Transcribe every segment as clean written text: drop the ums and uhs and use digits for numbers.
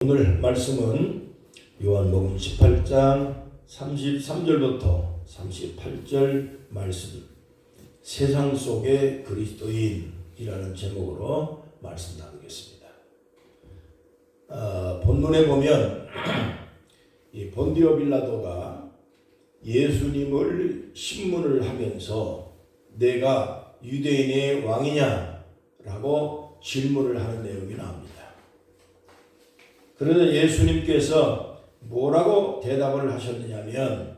오늘 말씀은 요한복음 18장 33절부터 38절 말씀, 세상 속의 그리스도인이라는 제목으로 말씀 나누겠습니다. 본문에 보면 이 본디오 빌라도가 예수님을 신문을 하면서 내가 유대인의 왕이냐라고 질문을 하는 내용이 나옵니다. 그러자 예수님께서 뭐라고 대답을 하셨느냐면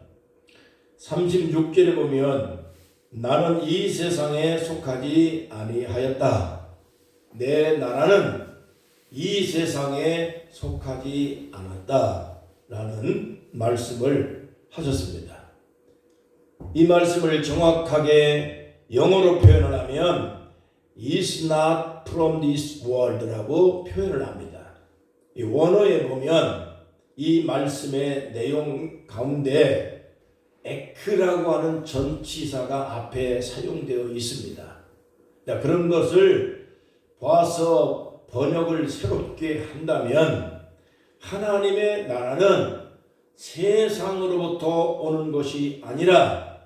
36절에 보면 나는 이 세상에 속하지 아니하였다. 내 나라는 이 세상에 속하지 않았다. 라는 말씀을 하셨습니다. 이 말씀을 정확하게 영어로 표현을 하면 is not from this world라고 표현을 합니다. 이 원어에 보면 이 말씀의 내용 가운데 에크라고 하는 전치사가 앞에 사용되어 있습니다. 그런 것을 봐서 번역을 새롭게 한다면 하나님의 나라는 세상으로부터 오는 것이 아니라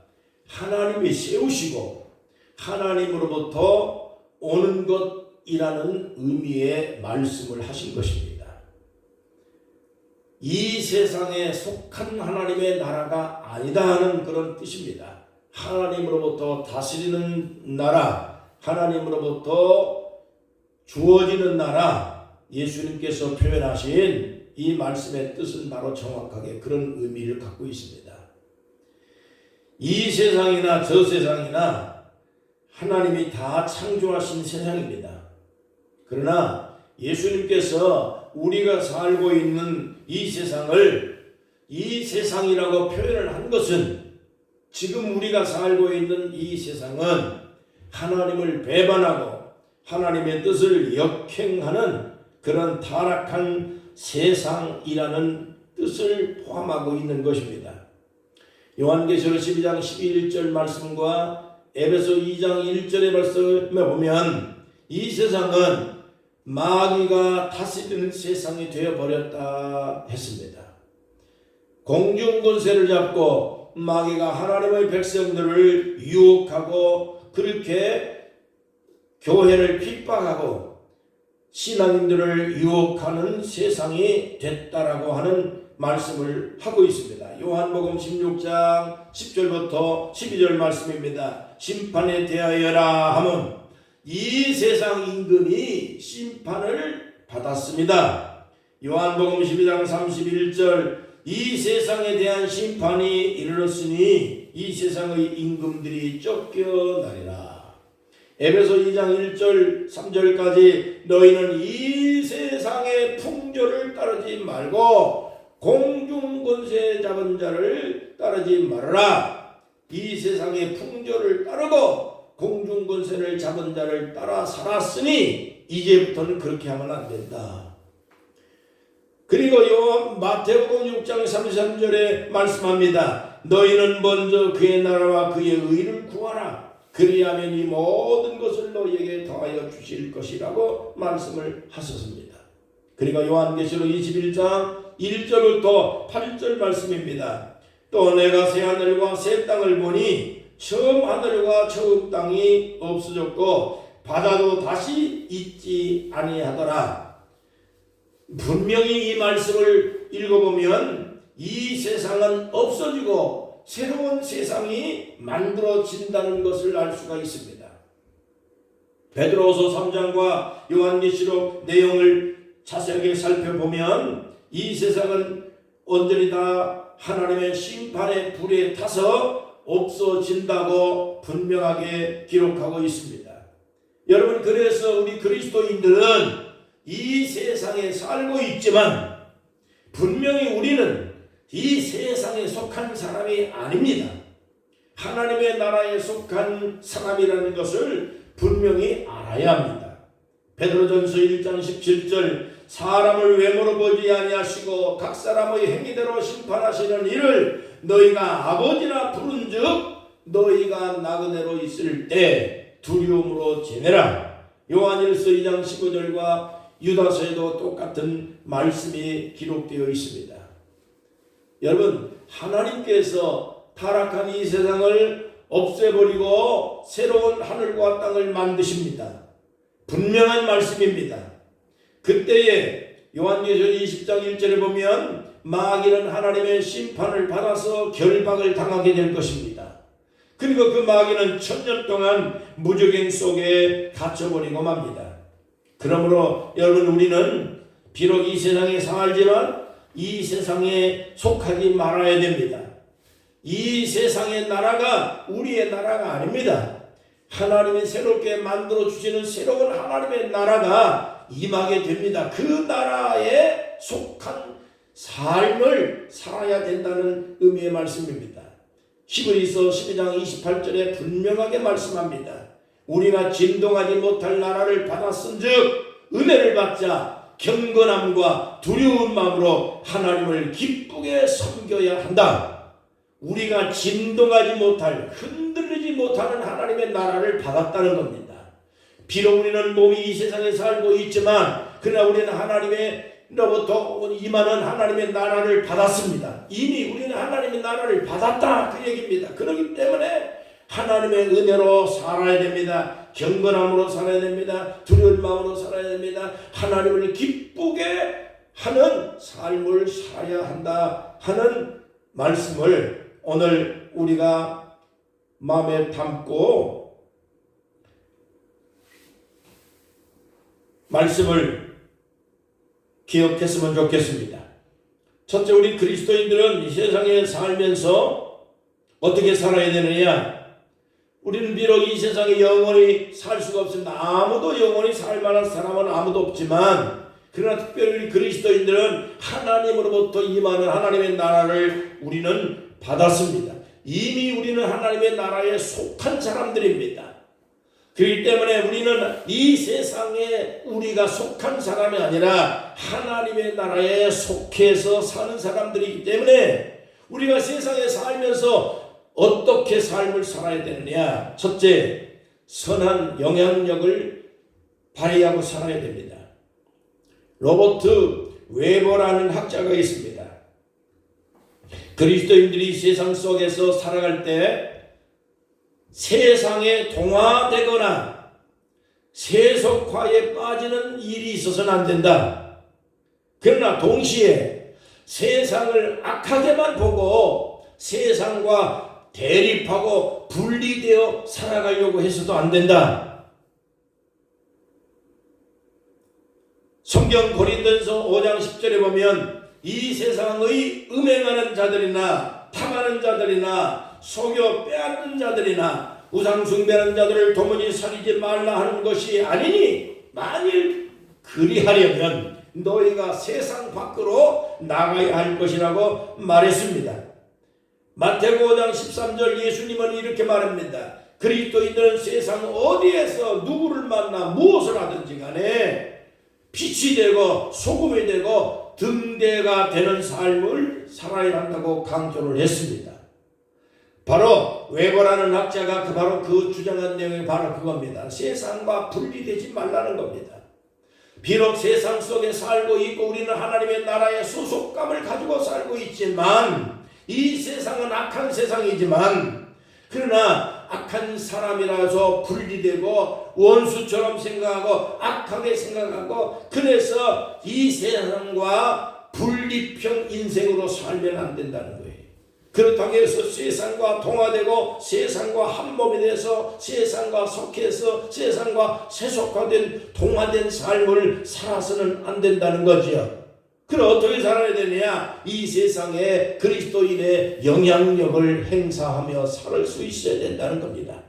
하나님이 세우시고 하나님으로부터 오는 것이라는 의미의 말씀을 하신 것입니다. 이 세상에 속한 하나님의 나라가 아니다 하는 그런 뜻입니다. 하나님으로부터 다스리는 나라, 하나님으로부터 주어지는 나라, 예수님께서 표현하신 이 말씀의 뜻은 바로 정확하게 그런 의미를 갖고 있습니다. 이 세상이나 저 세상이나 하나님이 다 창조하신 세상입니다. 그러나 예수님께서 우리가 살고 있는 이 세상을 이 세상이라고 표현을 한 것은 지금 우리가 살고 있는 이 세상은 하나님을 배반하고 하나님의 뜻을 역행하는 그런 타락한 세상이라는 뜻을 포함하고 있는 것입니다. 요한계시록 12장 11절 말씀과 에베소 2장 1절의 말씀을 보면 이 세상은 마귀가 다스리는 세상이 되어버렸다 했습니다. 공중권세를 잡고 마귀가 하나님의 백성들을 유혹하고 그렇게 교회를 핍박하고 신앙인들을 유혹하는 세상이 됐다라고 하는 말씀을 하고 있습니다. 요한복음 16장 10절부터 12절 말씀입니다. 심판에 대하여라 하면 이 세상 임금이 심판을 받았습니다. 요한복음 12장 31절 이 세상에 대한 심판이 이르렀으니 이 세상의 임금들이 쫓겨나리라. 에베소 2장 1절 3절까지 너희는 이 세상의 풍조를 따르지 말고 공중권세 잡은 자를 따르지 말아라. 이 세상의 풍조를 따르고 공중권세를 잡은 자를 따라 살았으니 이제부터는 그렇게 하면 안 된다. 그리고 마태복음 6장 33절에 말씀합니다. 너희는 먼저 그의 나라와 그의 의를 구하라. 그리하면 이 모든 것을 너희에게 더하여 주실 것이라고 말씀을 하셨습니다. 그리고 요한계시록 21장 1절부터 8절 말씀입니다. 또 내가 새 하늘과 새 땅을 보니 처음 하늘과 처음 땅이 없어졌고 바다도 다시 있지 아니하더라. 분명히 이 말씀을 읽어보면 이 세상은 없어지고 새로운 세상이 만들어진다는 것을 알 수가 있습니다. 베드로후서 3장과 요한계시록 내용을 자세하게 살펴보면 이 세상은 온전히 다 하나님의 심판의 불에 타서 없어진다고 분명하게 기록하고 있습니다. 여러분, 그래서 우리 그리스도인들은 이 세상에 살고 있지만 분명히 우리는 이 세상에 속한 사람이 아닙니다. 하나님의 나라에 속한 사람이라는 것을 분명히 알아야 합니다. 베드로전서 1장 17절 사람을 외모로 보지 아니하시고 각 사람의 행위대로 심판하시는 이를 너희가 아버지라 부른즉 너희가 나그네로 있을 때 두려움으로 지내라. 요한일서 2장 15절과 유다서에도 똑같은 말씀이 기록되어 있습니다. 여러분, 하나님께서 타락한 이 세상을 없애버리고 새로운 하늘과 땅을 만드십니다. 분명한 말씀입니다. 그때에 요한계시록 20장 1절에 보면 마귀는 하나님의 심판을 받아서 결박을 당하게 될 것입니다. 그리고 그 마귀는 1000년 동안 무적행 속에 갇혀버리고 맙니다. 그러므로 여러분, 우리는 비록 이 세상에 살지만 이 세상에 속하지 말아야 됩니다. 이 세상의 나라가 우리의 나라가 아닙니다. 하나님이 새롭게 만들어 주시는 새로운 하나님의 나라가 임하게 됩니다. 그 나라에 속한 삶을 살아야 된다는 의미의 말씀입니다. 히브리서 12장 28절에 분명하게 말씀합니다. 우리가 진동하지 못할 나라를 받았은즉 은혜를 받자 경건함과 두려운 마음으로 하나님을 기쁘게 섬겨야 한다. 우리가 진동하지 못할, 흔들리지 못하는 하나님의 나라를 받았다는 겁니다. 비록 우리는 몸이 이 세상에 살고 있지만 그러나 우리는 하나님으로부터 임하는 하나님의 나라를 받았습니다. 이미 우리는 하나님의 나라를 받았다, 그 얘기입니다. 그렇기 때문에 하나님의 은혜로 살아야 됩니다. 경건함으로 살아야 됩니다. 두려운 마음으로 살아야 됩니다. 하나님을 기쁘게 하는 삶을 살아야 한다 하는 말씀을 오늘 우리가 마음에 담고 말씀을 기억했으면 좋겠습니다. 첫째, 우리 그리스도인들은 이 세상에 살면서 어떻게 살아야 되느냐? 우리는 비록 이 세상에 영원히 살 수가 없습니다. 아무도 영원히 살 만한 사람은 아무도 없지만 그러나 특별히 우리 그리스도인들은 하나님으로부터 임하는 하나님의 나라를 우리는 받았습니다. 이미 우리는 하나님의 나라에 속한 사람들입니다. 그렇기 때문에 우리는 이 세상에 우리가 속한 사람이 아니라 하나님의 나라에 속해서 사는 사람들이기 때문에 우리가 세상에 살면서 어떻게 삶을 살아야 되느냐? 첫째, 선한 영향력을 발휘하고 살아야 됩니다. 로버트 웨버라는 학자가 있습니다. 그리스도인들이 세상 속에서 살아갈 때 세상에 동화되거나 세속화에 빠지는 일이 있어서는 안 된다. 그러나 동시에 세상을 악하게만 보고 세상과 대립하고 분리되어 살아가려고 해서도 안 된다. 성경 고린도전서 5장 10절에 보면 이 세상의 음행하는 자들이나 탐하는 자들이나 속여 빼앗는 자들이나 우상 숭배하는 자들을 도무지 살리지 말라 하는 것이 아니니 만일 그리하려면 너희가 세상 밖으로 나가야 할 것이라고 말했습니다. 마태복음 5장 13절 예수님은 이렇게 말합니다. 그리스도인들은 세상 어디에서 누구를 만나 무엇을 하든지 간에 빛이 되고 소금이 되고 등대가 되는 삶을 살아야 한다고 강조를 했습니다. 바로 웨버라는 학자가 바로 그 주장한 내용이 바로 그겁니다. 세상과 분리되지 말라는 겁니다. 비록 세상 속에 살고 있고 우리는 하나님의 나라의 소속감을 가지고 살고 있지만 이 세상은 악한 세상이지만 그러나 악한 사람이라서 분리되고 원수처럼 생각하고 악하게 생각하고 그래서 이 세상과 분리형 인생으로 살면 안 된다는 거예요. 그렇다고 해서 세상과 동화되고 세상과 한몸이 돼서 세상과 속해서 세상과 세속화된 동화된 삶을 살아서는 안 된다는 거죠. 그럼 어떻게 살아야 되느냐? 이 세상에 그리스도인의 영향력을 행사하며 살 수 있어야 된다는 겁니다.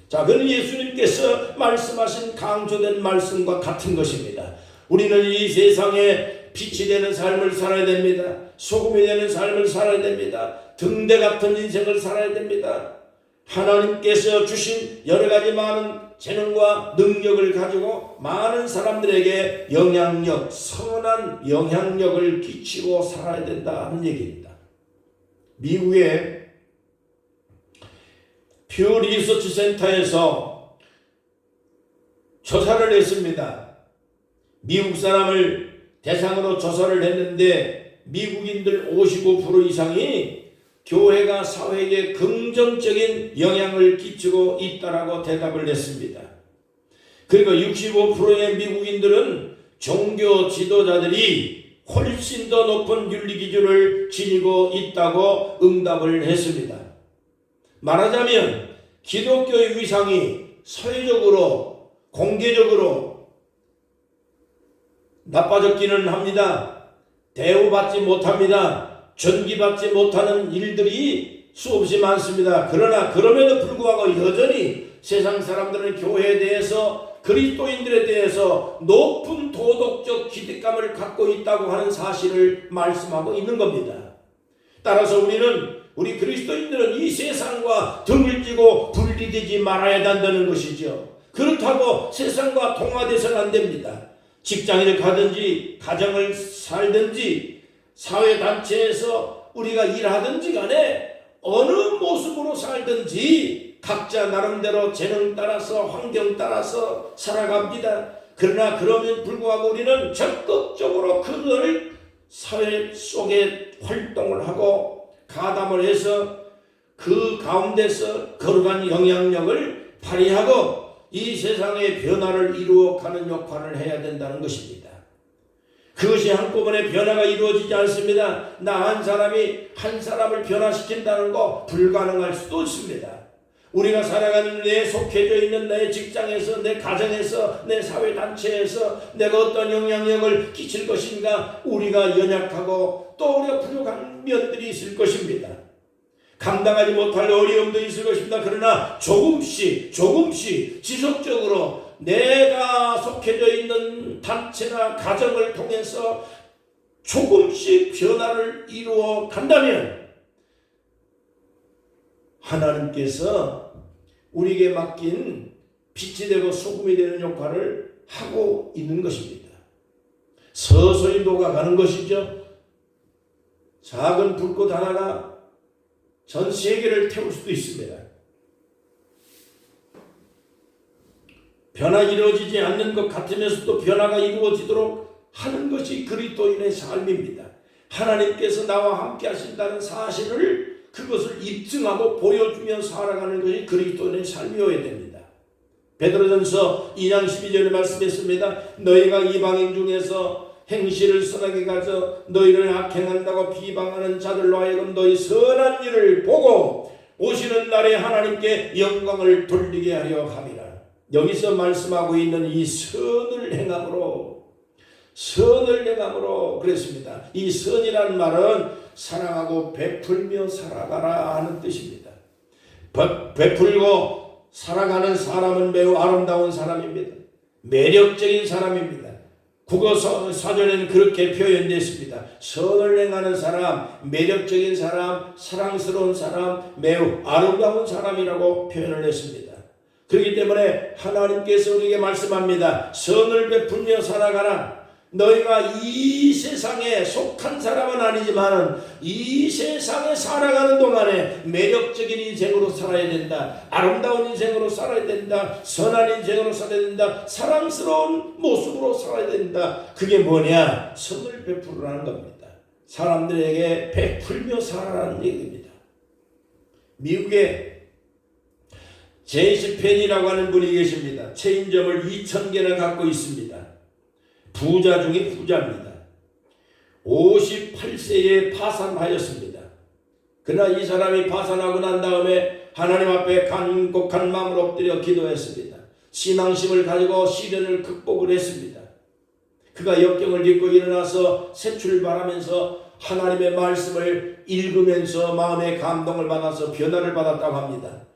자, 그는 예수님께서 말씀하신 강조된 말씀과 같은 것입니다. 우리는 이 세상에 빛이 되는 삶을 살아야 됩니다. 소금이 되는 삶을 살아야 됩니다. 등대 같은 인생을 살아야 됩니다. 하나님께서 주신 여러 가지 많은 재능과 능력을 가지고 많은 사람들에게 영향력, 선한 영향력을 끼치고 살아야 된다는 얘기입니다. 미국의 퓨 리서치 센터에서 조사를 했습니다. 미국 사람을 대상으로 조사를 했는데 미국인들 55% 이상이 교회가 사회에 긍정적인 영향을 끼치고 있다라고 대답을 했습니다. 그리고 65%의 미국인들은 종교 지도자들이 훨씬 더 높은 윤리 기준을 지니고 있다고 응답을 했습니다. 말하자면 기독교의 위상이 사회적으로 공개적으로 나빠졌기는 합니다. 대우받지 못합니다. 존귀받지 못하는 일들이 수없이 많습니다. 그러나 그럼에도 불구하고 여전히 세상 사람들은 교회에 대해서 그리스도인들에 대해서 높은 도덕적 기대감을 갖고 있다고 하는 사실을 말씀하고 있는 겁니다. 따라서 우리 그리스도인들은 이 세상과 등을 쥐고 분리되지 말아야 한다는 것이죠. 그렇다고 세상과 동화돼서는 안 됩니다. 직장을 가든지 가정을 살든지 사회단체에서 우리가 일하든지 간에 어느 모습으로 살든지 각자 나름대로 재능 따라서 환경 따라서 살아갑니다. 그러나 그럼에도 불구하고 우리는 적극적으로 그들 사회 속에 활동을 하고 가담을 해서 그 가운데서 거룩한 영향력을 발휘하고 이 세상의 변화를 이루어가는 역할을 해야 된다는 것입니다. 그것이 한꺼번에 변화가 이루어지지 않습니다. 나 한 사람이 한 사람을 변화시킨다는 거 불가능할 수도 있습니다. 우리가 살아가는 내 속해져 있는 내 직장에서 내 가정에서 내 사회단체에서 내가 어떤 영향력을 끼칠 것인가 우리가 연약하고 또 우리가 부족한 면들이 있을 것입니다. 감당하지 못할 어려움도 있을 것입니다. 그러나 조금씩 지속적으로 내가 속해져 있는 단체나 가정을 통해서 조금씩 변화를 이루어 간다면 하나님께서 우리에게 맡긴 빛이 되고 소금이 되는 역할을 하고 있는 것입니다. 서서히 녹아가는 것이죠. 작은 불꽃 하나가 전 세계를 태울 수도 있습니다. 변화 이루어지지 않는 것 같으면서도 변화가 이루어지도록 하는 것이 그리스도인의 삶입니다. 하나님께서 나와 함께 하신다는 사실을 그것을 입증하고 보여주며 살아가는 것이 그리스도인의 삶이어야 됩니다. 베드로전서 2장 12절에 말씀했습니다. 너희가 이방인 중에서 행실을 선하게 가져 너희를 악행한다고 비방하는 자들로 하여금 너희 선한 일을 보고 오시는 날에 하나님께 영광을 돌리게 하려 함이라. 여기서 말씀하고 있는 이 선을 행함으로 그랬습니다. 이 선이라는 말은 사랑하고 베풀며 살아가라 하는 뜻입니다. 베풀고 살아가는 사람은 매우 아름다운 사람입니다. 매력적인 사람입니다. 국어 사전에는 그렇게 표현됐습니다. 선을 행하는 사람, 매력적인 사람, 사랑스러운 사람, 매우 아름다운 사람이라고 표현을 했습니다. 그렇기 때문에 하나님께서 우리에게 말씀합니다. 선을 베풀며 살아가라. 너희가 이 세상에 속한 사람은 아니지만 이 세상에 살아가는 동안에 매력적인 인생으로 살아야 된다. 아름다운 인생으로 살아야 된다. 선한 인생으로 살아야 된다. 사랑스러운 모습으로 살아야 된다. 그게 뭐냐? 선을 베풀으라는 겁니다. 사람들에게 베풀며 살아라는 얘기입니다. 미국에 제이시펜이라고 하는 분이 계십니다. 체인점을 2,000개나 갖고 있습니다. 부자 중에 부자입니다. 58세에 파산하였습니다. 그러나 이 사람이 파산하고 난 다음에 하나님 앞에 간곡한 마음을 엎드려 기도했습니다. 신앙심을 가지고 시련을 극복을 했습니다. 그가 역경을 딛고 일어나서 새 출발하면서 하나님의 말씀을 읽으면서 마음의 감동을 받아서 변화를 받았다고 합니다.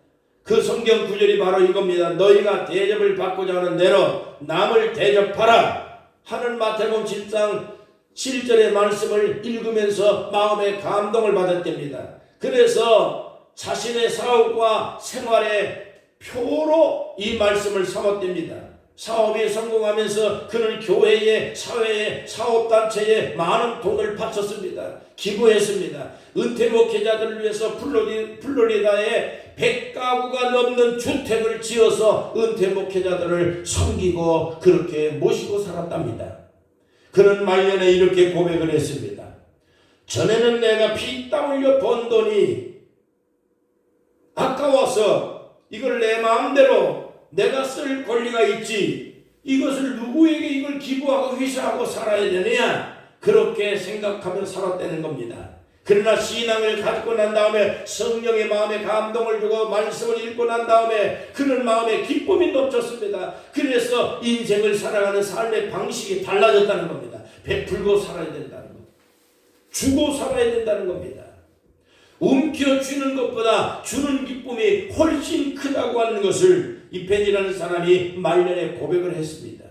그 성경 구절이 바로 이겁니다. 너희가 대접을 받고자 하는 대로 남을 대접하라 하는 마태복음 7장 7절의 말씀을 읽으면서 마음의 감동을 받았답니다. 그래서 자신의 사업과 생활의 표로 이 말씀을 삼았답니다. 사업에 성공하면서 그는 교회에, 사회에, 사업단체에 많은 돈을 바쳤습니다. 기부했습니다. 은퇴 목회자들을 위해서 플로리다에 100가구가 넘는 주택을 지어서 은퇴 목회자들을 섬기고 그렇게 모시고 살았답니다. 그는 말년에 이렇게 고백을 했습니다. 전에는 내가 피땀 흘려 번 돈이 아까워서 이걸 내 마음대로 내가 쓸 권리가 있지, 이것을 누구에게 이걸 기부하고 회사하고 살아야 되느냐, 그렇게 생각하며 살았다는 겁니다. 그러나 신앙을 가지고 난 다음에 성령의 마음에 감동을 주고 말씀을 읽고 난 다음에 그는 마음에 기쁨이 넘쳤습니다. 그래서 인생을 살아가는 삶의 방식이 달라졌다는 겁니다. 베풀고 살아야 된다는 겁니다. 주고 살아야 된다는 겁니다. 움켜쥐는 것보다 주는 기쁨이 훨씬 크다고 하는 것을 이 벤이라는 사람이 말년에 고백을 했습니다.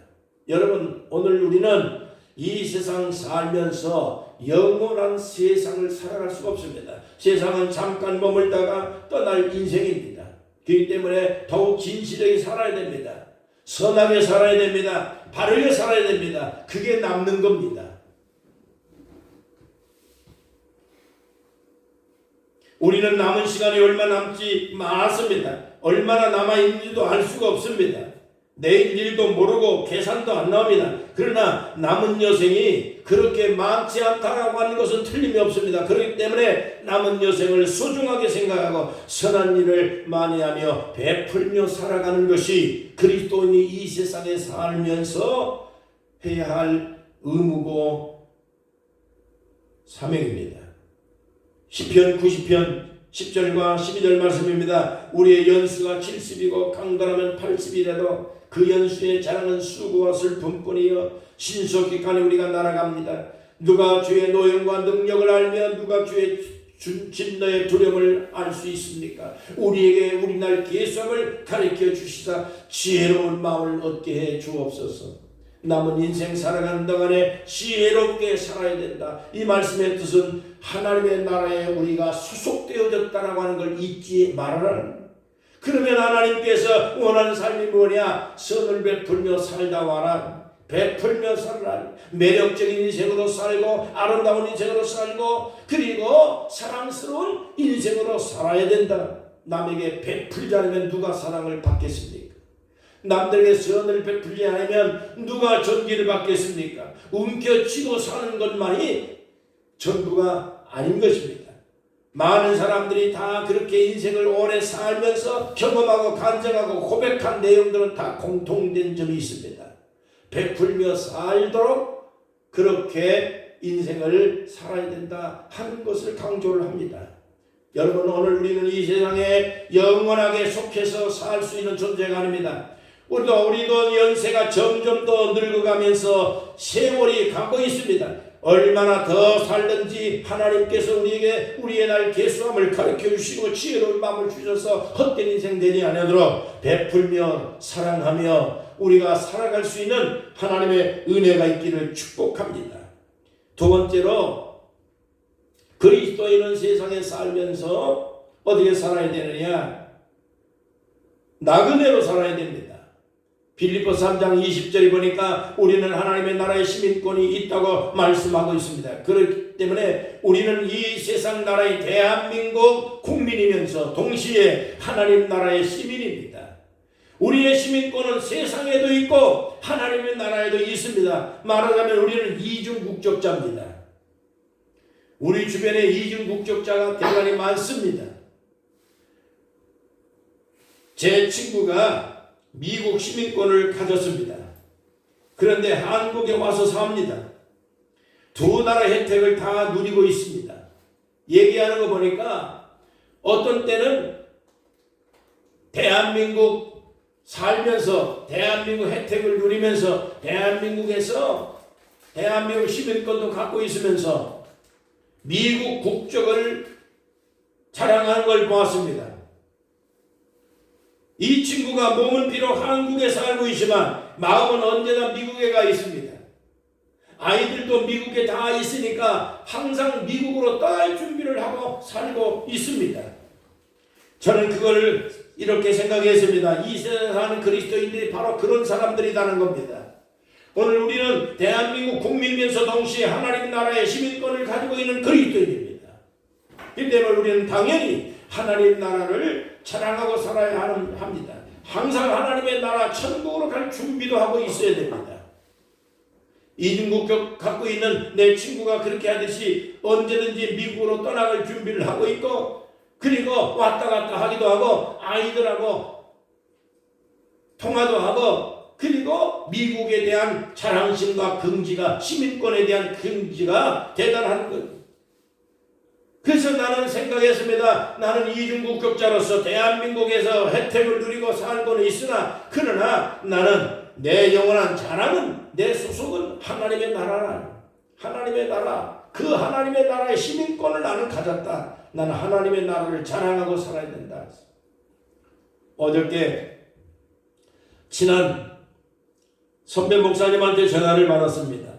여러분, 오늘 우리는 이 세상 살면서 영원한 세상을 살아갈 수가 없습니다. 세상은 잠깐 머물다가 떠날 인생입니다. 그렇기 때문에 더욱 진실하게 살아야 됩니다. 선하게 살아야 됩니다. 바르게 살아야 됩니다. 그게 남는 겁니다. 우리는 남은 시간이 얼마 남지 않았습니다. 얼마나 남아있는지도 알 수가 없습니다. 내일 일도 모르고 계산도 안 나옵니다. 그러나 남은 여생이 그렇게 많지 않다라고 하는 것은 틀림이 없습니다. 그렇기 때문에 남은 여생을 소중하게 생각하고 선한 일을 많이 하며 베풀며 살아가는 것이 그리스도인이 이 세상에 살면서 해야 할 의무고 사명입니다. 시편 90편 10절과 12절 말씀입니다. 우리의 연수가 70이고 강건하면 80이라도 그 연수의 자랑은 수고와 슬픔뿐이요 신속히 가니 우리가 날아갑니다. 누가 주의 노형과 능력을 알며 누가 주의 진노의 두려움을 알 수 있습니까? 우리에게 우리날 계수함을 가르쳐 주시사 지혜로운 마음을 얻게 해 주옵소서. 남은 인생 살아가는 동안에 지혜롭게 살아야 된다. 이 말씀의 뜻은 하나님의 나라에 우리가 소속되어졌다라고 하는 걸 잊지 말아라. 그러면 하나님께서 원하는 삶이 뭐냐? 선을 베풀며 살다 와라. 베풀며 살라. 매력적인 인생으로 살고 아름다운 인생으로 살고 그리고 사랑스러운 인생으로 살아야 된다. 남에게 베풀지 않으면 누가 사랑을 받겠습니까? 남들에게 선을 베풀지 않으면 누가 존귀를 받겠습니까? 움켜쥐고 사는 것만이 전부가 아닌 것입니다. 많은 사람들이 다 그렇게 인생을 오래 살면서 경험하고 간증하고 고백한 내용들은 다 공통된 점이 있습니다. 베풀며 살도록 그렇게 인생을 살아야 된다 하는 것을 강조를 합니다. 여러분, 오늘 우리는 이 세상에 영원하게 속해서 살 수 있는 존재가 아닙니다. 우리도 연세가 점점 더 늙어가면서 세월이 가고 있습니다. 얼마나 더 살든지 하나님께서 우리에게 우리의 날 계수함을 가르쳐 주시고 지혜로운 마음을 주셔서 헛된 인생 되지 않도록 베풀며 사랑하며 우리가 살아갈 수 있는 하나님의 은혜가 있기를 축복합니다. 두 번째로, 그리스도인은 세상에 살면서 어떻게 살아야 되느냐? 나그네로 살아야 됩니다. 빌립보서 3장 20절에 보니까 우리는 하나님의 나라의 시민권이 있다고 말씀하고 있습니다. 그렇기 때문에 우리는 이 세상 나라의 대한민국 국민이면서 동시에 하나님 나라의 시민입니다. 우리의 시민권은 세상에도 있고 하나님의 나라에도 있습니다. 말하자면 우리는 이중 국적자입니다. 우리 주변에 이중 국적자가 대단히 많습니다. 제 친구가 미국 시민권을 가졌습니다. 그런데 한국에 와서 삽니다. 두 나라 혜택을 다 누리고 있습니다. 얘기하는 거 보니까 어떤 때는 대한민국 살면서 대한민국 혜택을 누리면서 대한민국에서 대한민국 시민권도 갖고 있으면서 미국 국적을 자랑하는 걸 보았습니다. 이 친구가 몸은 비록 한국에 살고 있지만 마음은 언제나 미국에 가 있습니다. 아이들도 미국에 다 있으니까 항상 미국으로 떠날 준비를 하고 살고 있습니다. 저는 그걸 이렇게 생각했습니다. 이 세상에 사는 그리스도인들이 바로 그런 사람들이라는 겁니다. 오늘 우리는 대한민국 국민이면서 동시에 하나님 나라의 시민권을 가지고 있는 그리스도인입니다. 이 때문에 우리는 당연히 하나님 나라를 자랑하고 살아야 합니다. 항상 하나님의 나라 천국으로 갈 준비도 하고 있어야 됩니다. 이중국적 갖고 있는 내 친구가 그렇게 하듯이 언제든지 미국으로 떠나갈 준비를 하고 있고, 그리고 왔다 갔다 하기도 하고 아이들하고 통화도 하고, 그리고 미국에 대한 자랑심과 긍지가, 시민권에 대한 긍지가 대단한 것. 그래서 나는 생각했습니다. 나는 이중국적자로서 대한민국에서 혜택을 누리고 살고는 있으나, 그러나 나는 내 영원한 자랑은, 내 소속은 하나님의 나라라. 하나님의 나라, 그 하나님의 나라의 시민권을 나는 가졌다. 나는 하나님의 나라를 자랑하고 살아야 된다. 어저께 친한 선배 목사님한테 전화를 받았습니다.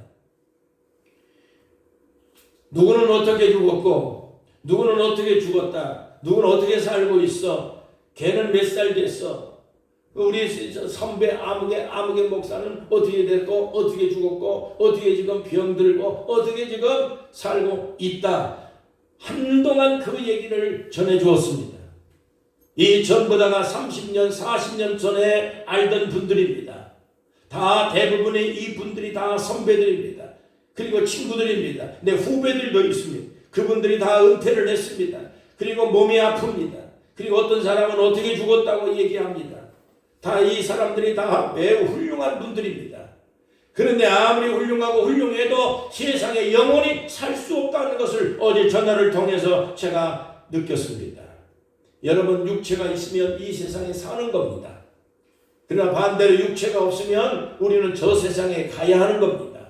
누구는 어떻게 죽었고, 누구는 어떻게 죽었다, 누구는 어떻게 살고 있어, 걔는 몇 살 됐어, 우리 선배 아무개 목사는 어떻게 됐고, 어떻게 죽었고, 어떻게 지금 병들고, 어떻게 지금 살고 있다. 한동안 그 얘기를 전해주었습니다. 이 전부 다가 30년, 40년 전에 알던 분들입니다. 다 대부분의 이 분들이 다 선배들입니다. 그리고 친구들입니다. 내 후배들도 있습니다. 그분들이 다 은퇴를 했습니다. 그리고 몸이 아픕니다. 그리고 어떤 사람은 어떻게 죽었다고 얘기합니다. 다 이 사람들이 다 매우 훌륭한 분들입니다. 그런데 아무리 훌륭하고 훌륭해도 세상에 영원히 살 수 없다는 것을 어제 전화를 통해서 제가 느꼈습니다. 여러분, 육체가 있으면 이 세상에 사는 겁니다. 그러나 반대로 육체가 없으면 우리는 저 세상에 가야 하는 겁니다.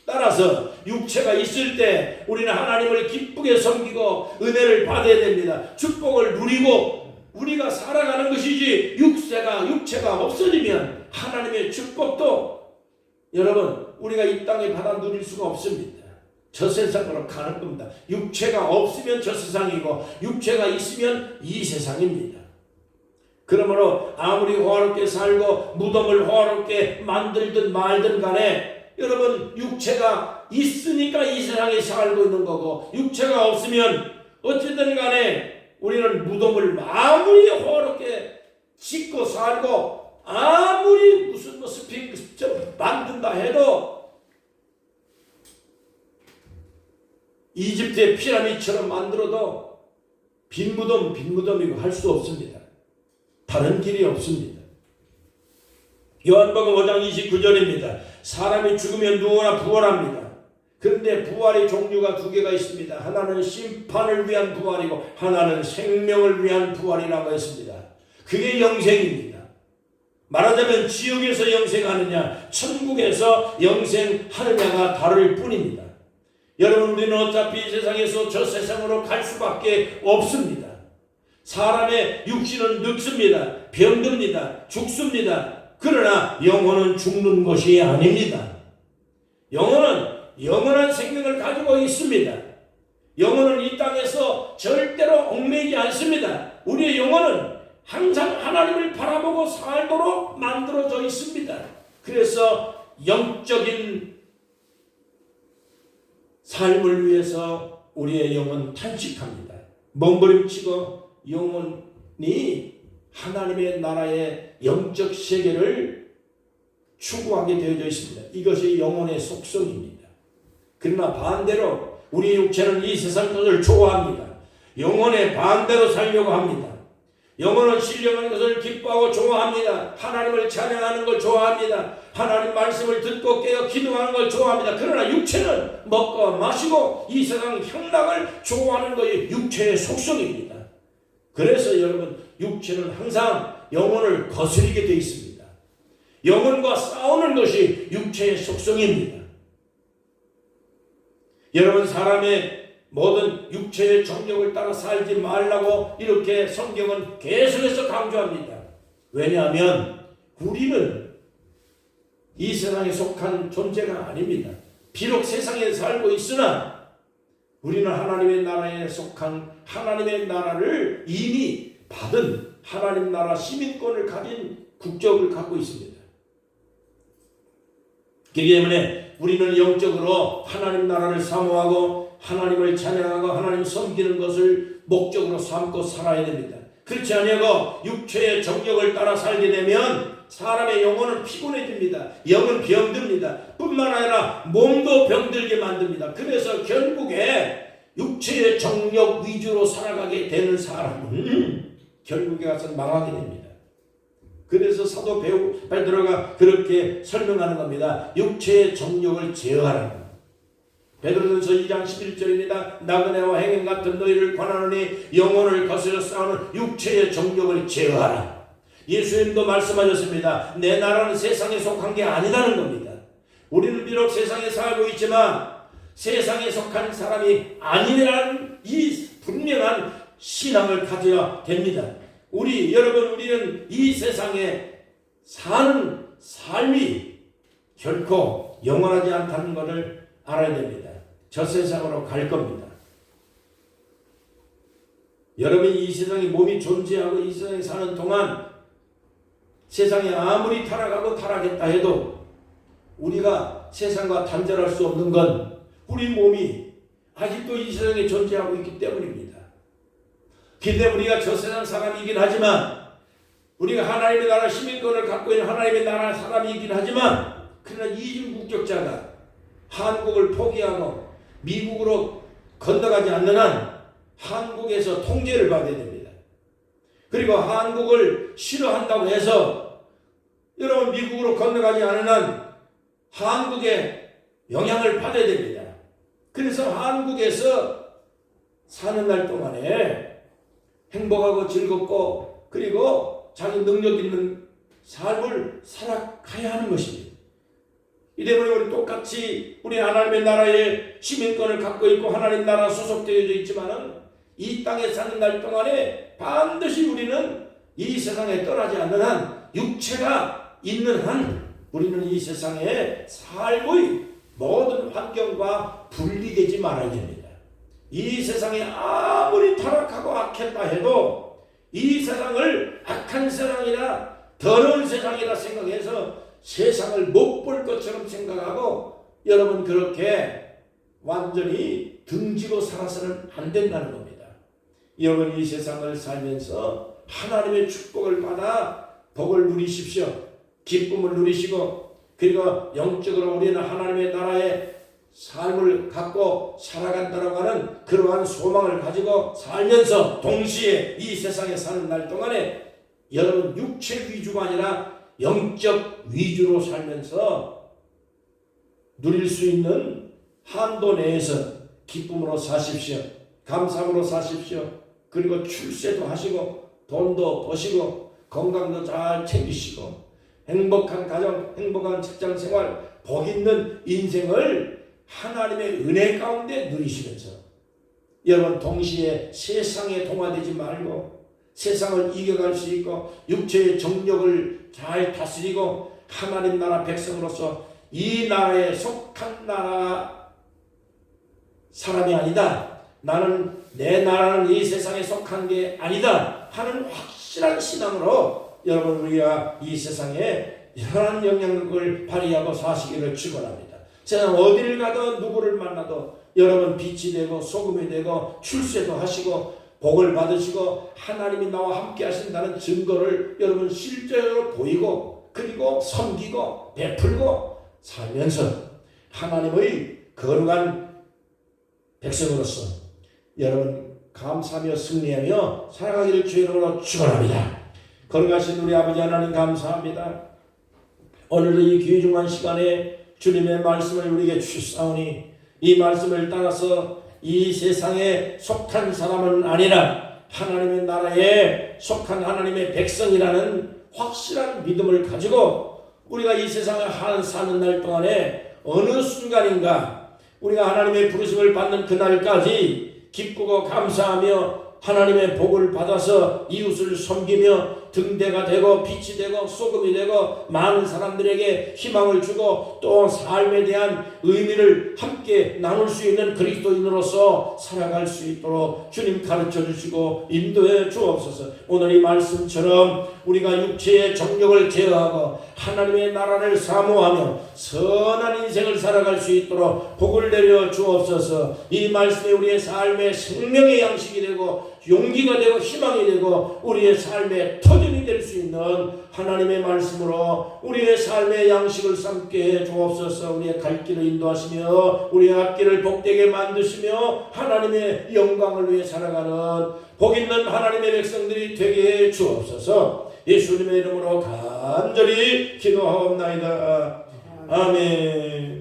따라서 육체가 있을 때 우리는 하나님을 기쁘게 섬기고 은혜를 받아야 됩니다. 축복을 누리고 우리가 살아가는 것이지, 육체가 없어지면 하나님의 축복도 여러분 우리가 이 땅에 받아 누릴 수가 없습니다. 저 세상으로 가는 겁니다. 육체가 없으면 저 세상이고 육체가 있으면 이 세상입니다. 그러므로 아무리 호화롭게 살고 무덤을 호화롭게 만들든 말든 간에 여러분, 육체가 있으니까 이 세상에 살고 있는 거고, 육체가 없으면 어쨌든 간에 우리는 무덤을 아무리 호화롭게 짓고 살고 아무리 무슨 스핑크스 만든다 해도 이집트의 피라미드처럼 만들어도 빈 무덤이고 할 수 없습니다. 다른 길이 없습니다. 요한복음 5장 29절입니다. 사람이 죽으면 누구나 부활합니다. 그런데 부활의 종류가 두 개가 있습니다. 하나는 심판을 위한 부활이고 하나는 생명을 위한 부활이라고 했습니다. 그게 영생입니다. 말하자면 지옥에서 영생하느냐, 천국에서 영생하느냐가 다를 뿐입니다. 여러분, 우리는 어차피 세상에서 저 세상으로 갈 수밖에 없습니다. 사람의 육신은 늙습니다. 병듭니다. 죽습니다. 그러나 영혼은 죽는 것이 아닙니다. 영혼은 영원한 생명을 가지고 있습니다. 영혼은 이 땅에서 절대로 얽매이지 않습니다. 우리의 영혼은 항상 하나님을 바라보고 살도록 만들어져 있습니다. 그래서 영적인 삶을 위해서 우리의 영혼 탄식합니다. 몸부림치고 영혼이 하나님의 나라의 영적 세계를 추구하게 되어져 있습니다. 이것이 영혼의 속성입니다. 그러나 반대로 우리 육체는 이 세상 것을 좋아합니다. 영혼의 반대로 살려고 합니다. 영혼은 신령한 것을 기뻐하고 좋아합니다. 하나님을 찬양하는 걸 좋아합니다. 하나님 말씀을 듣고 깨어 기도하는 걸 좋아합니다. 그러나 육체는 먹고 마시고 이 세상 향락을 좋아하는 것이 육체의 속성입니다. 그래서 여러분, 육체는 항상 영혼을 거스리게 되어 있습니다. 영혼과 싸우는 것이 육체의 속성입니다. 여러분, 사람의 모든 육체의 정욕을 따라 살지 말라고 이렇게 성경은 계속해서 강조합니다. 왜냐하면 우리는 이 세상에 속한 존재가 아닙니다. 비록 세상에 살고 있으나 우리는 하나님의 나라에 속한, 하나님의 나라를 이미 받은 하나님 나라 시민권을 가진 국적을 갖고 있습니다. 그렇기 때문에 우리는 영적으로 하나님 나라를 사모하고 하나님을 찬양하고 하나님 섬기는 것을 목적으로 삼고 살아야 됩니다. 그렇지 아니하고 육체의 정욕을 따라 살게 되면 사람의 영혼은 피곤해집니다. 영은 병듭니다. 뿐만 아니라 몸도 병들게 만듭니다. 그래서 결국에 육체의 정욕 위주로 살아가게 되는 사람은 결국에 가서 망하게 됩니다. 그래서 사도 베드로가 그렇게 설명하는 겁니다. 육체의 정욕을 제어하라는 겁니다. 베드로전서 2장 11절입니다. 나그네와 행인 같은 너희를 권하노니 영혼을 거스려 싸우는 육체의 정욕을 제어하라. 예수님도 말씀하셨습니다. 내 나라는 세상에 속한 게 아니라는 겁니다. 우리는 비록 세상에 살고 있지만 세상에 속한 사람이 아니라는 이 분명한 신앙을 가져야 됩니다. 우리는 이 세상에 사는 삶이 결코 영원하지 않다는 것을 알아야 됩니다. 저 세상으로 갈 겁니다. 여러분이 이 세상에 몸이 존재하고 이 세상에 사는 동안 세상에 아무리 타락하고 타락했다 해도 우리가 세상과 단절할 수 없는 건 우리 몸이 아직도 이 세상에 존재하고 있기 때문입니다. 근데 우리가 저 세상 사람이긴 하지만 우리가 하나님의 나라 시민권을 갖고 있는 하나님의 나라 사람이긴 하지만 그러나 이중 국적자가 한국을 포기하고 미국으로 건너가지 않는 한 한국에서 통제를 받아야 됩니다. 그리고 한국을 싫어한다고 해서 여러분 미국으로 건너가지 않는 한 한국에 영향을 받아야 됩니다. 그래서 한국에서 사는 날 동안에 행복하고 즐겁고 그리고 자기 능력 있는 삶을 살아가야 하는 것입니다. 이 때문에 우리 똑같이 우리 하나님의 나라의 시민권을 갖고 있고 하나님 나라 소속되어져 있지만은 이 땅에 사는 날 동안에 반드시 우리는 이 세상에 떠나지 않는 한 육체가 있는 한 우리는 이 세상에 삶의 모든 환경과 분리되지 말아야 됩니다. 이 세상에 아무리 타락하고 악했다 해도 이 세상을 악한 세상이나 더러운 세상이라 생각해서 세상을 못 볼 것처럼 생각하고 여러분 그렇게 완전히 등지고 살아서는 안 된다는 겁니다. 여러분 이 세상을 살면서 하나님의 축복을 받아 복을 누리십시오. 기쁨을 누리시고 그리고 영적으로 우리는 하나님의 나라의 삶을 갖고 살아간다고 하는 그러한 소망을 가지고 살면서 동시에 이 세상에 사는 날 동안에 여러분 육체 위주가 아니라 영적 위주로 살면서 누릴 수 있는 한도 내에서 기쁨으로 사십시오. 감사함으로 사십시오. 그리고 출세도 하시고 돈도 버시고 건강도 잘 챙기시고 행복한 가정, 행복한 직장생활, 복 있는 인생을 하나님의 은혜 가운데 누리시면서 여러분 동시에 세상에 동화되지 말고 세상을 이겨갈 수 있고 육체의 정욕을 잘 다스리고 하나님 나라 백성으로서 이 나라에 속한 나라 사람이 아니다. 나는 내 나라는 이 세상에 속한 게 아니다 하는 확실한 신앙으로 여러분 우리가 이 세상에 이러한 영향력을 발휘하고 사시기를 축원합니다. 세상 어디를 가도 누구를 만나도 여러분 빛이 되고 소금이 되고 출세도 하시고 복을 받으시고 하나님이 나와 함께 하신다는 증거를 여러분 실제로 보이고 그리고 섬기고 베풀고 살면서 하나님의 거룩한 백성으로서 여러분 감사하며 승리하며 살아가기를 주의 이름으로 축원합니다. 거룩하신 우리 아버지 하나님 감사합니다. 오늘도 이 귀중한 시간에 주님의 말씀을 우리에게 주시사오니 이 말씀을 따라서 이 세상에 속한 사람은 아니라 하나님의 나라에 속한 하나님의 백성이라는 확실한 믿음을 가지고 우리가 이 세상을 사는 날 동안에 어느 순간인가 우리가 하나님의 부르심을 받는 그날까지 기쁘고 감사하며 하나님의 복을 받아서 이웃을 섬기며 등대가 되고 빛이 되고 소금이 되고 많은 사람들에게 희망을 주고 또 삶에 대한 의미를 함께 나눌 수 있는 그리스도인으로서 살아갈 수 있도록 주님 가르쳐 주시고 인도해 주옵소서. 오늘 이 말씀처럼 우리가 육체의 정욕을 제어하고 하나님의 나라를 사모하며 선한 인생을 살아갈 수 있도록 복을 내려 주옵소서. 이 말씀이 우리의 삶의 생명의 양식이 되고 용기가 되고 희망이 되고 우리의 삶의 터전이 될 수 있는 하나님의 말씀으로 우리의 삶의 양식을 삼게 해 주옵소서. 우리의 갈 길을 인도하시며 우리의 앞길을 복되게 만드시며 하나님의 영광을 위해 살아가는 복 있는 하나님의 백성들이 되게 해 주옵소서. 예수님의 이름으로 간절히 기도하옵나이다. 아멘.